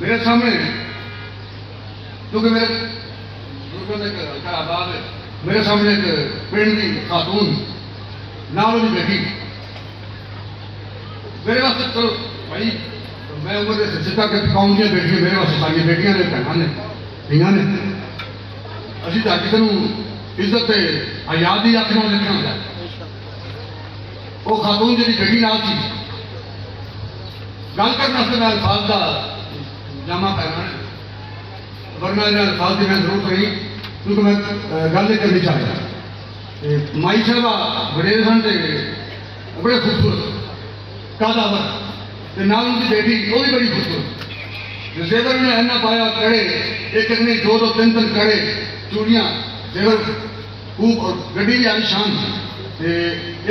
मेरे सामने क्योंकि मेरे आबाद है मेरे सामने एक पिंड की खातून नाल उहदी बेटी मेरे वास्ते चलो भाई मैं उम्र के सिद्धा कि कौम दी बेटियां मेरे वास्ते सारी बेटियां ने भैनां ने धीआं ने असीं तां किसे नूं इज्जत ते आजादी अख नाल लिखना हुंदा वो खातून जी बेटी नाल सी गल करने वास्ते मैं अल्फाज का जामा पैना है वरना इन अल्फाज की मैं जरूरत नहीं क्योंकि मैं गल करनी चाहता माई साहबा बड़े सन बड़े खूबसूरत कादावर नाल उनकी बेटी वो भी बड़ी खूबसूरत जेवर ने इन्ना पाया कड़े एक नहीं दो दो तीन तीन कड़े चूड़ियाँ जेवर खूब और गड्डी भी आलिशान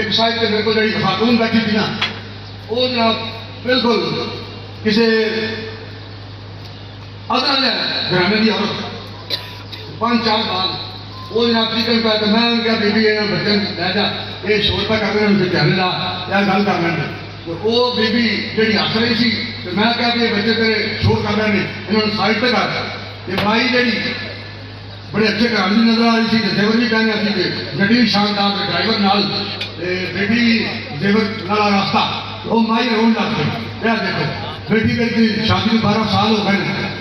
एक साइड से मेरे को जी खातून बैठी थी ना वो जनाब बिल्कुल किसी अदना घराने की औरत 5-4 साल वो जनाब चिकन पाया तो मैं क्या बीबी बच्चे लै जा ये शोर पर कर रहे ध्यान ला या गल कर लेंगे तो वो बीबी जी हस रही थी तो मैं क्या भी बच्चे तेरे शोर कर रहे हैं इन्होंने साइड पर कर माई जी बड़े अच्छे घर की नजर आ रही थी जेवर भी कहने गड्डी भी शानदार ड्राइवर नाल बेटी जेवर नाला रास्ता वो माई रोन लग गई देखो बेटी बेटी शादी में 12 साल हो गए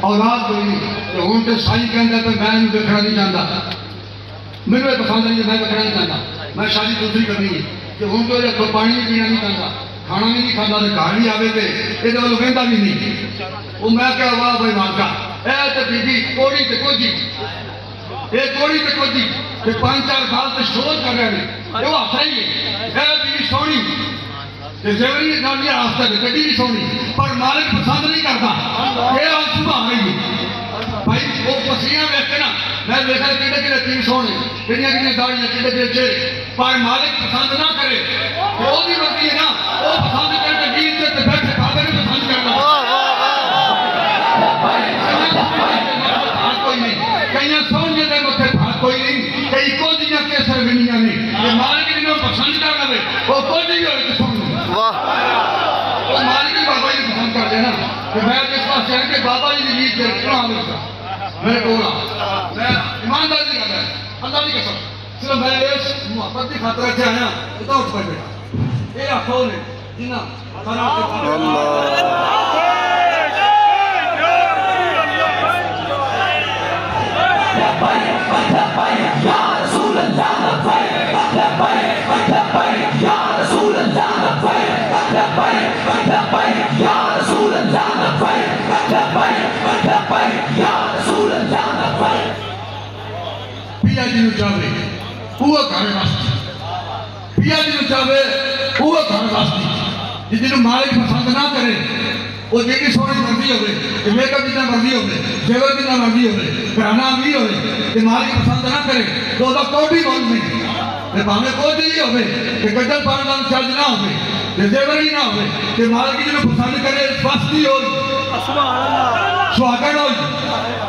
औलाद कोई नहीं तो हूँ तो साई कहता तो मैं देखना नहीं चाहता मैंने पसंद नहीं मैं देखना नहीं चाहता मैं शादी दूसरी करनी है कि हूँ तो पानी भी पीना नहीं चाहता खाना भी नहीं खाता तो घर भी आवे तो ये वालों कहता भी नहीं वो मैं क्या वाह भाई मालका ए तो बीबी कोड़ी तो कोजी ये कोड़ी तो कोजी 5-4 साल से शोर कर रहे हैं वो हस रही है बीबी सोनी जेवरी नालिया रास्ता है गड्डी भी सोनी पर मालिक पसंद नहीं करता ये सुबह आ गई भाई वो पसीना वेख ना मैं देखा कि तीन सोने कि दाड़ियां कि पर मालिक पसंद ना करे वो भी मर्जी है ना वो पसंद करके गीत से बैठे खाते भी पसंद करना कोई नहीं कई सोने के मथे कोई नहीं कई कोजियां केसर विनियां नहीं मालिक जिन्होंने पसंद कर ले वो कोजी और सोने मालिक ही बाबा जी पसंद कर देना कि मैं जिस पास है कि बाबा जी की रीत मेरे को मैं ईमानदारी कर रहा अल्लाह की कसम सिर्फ मैं इस मोहब्बत की खातिर से आया तो उठ पर बेटा ये आखो ने जिन्ना पिया जी चाहे वो घर वास्ते पिया जी चाहे वो घर वास्ते जिन्होंने मालिक पसंद ना करे वो जी सोनी मर्जी हो मेकअप जितना मर्जी हो जेवर जितना मर्जी हो घराना भी हो मालिक पसंद ना करे तो कोटी बंद नहीं भावे कोई ही हो गड्डल पाने का चार्ज ना हो जेवर ही ना हो मालिक जिन्होंने पसंद करे स्वास्थ्य हो सुहागण हो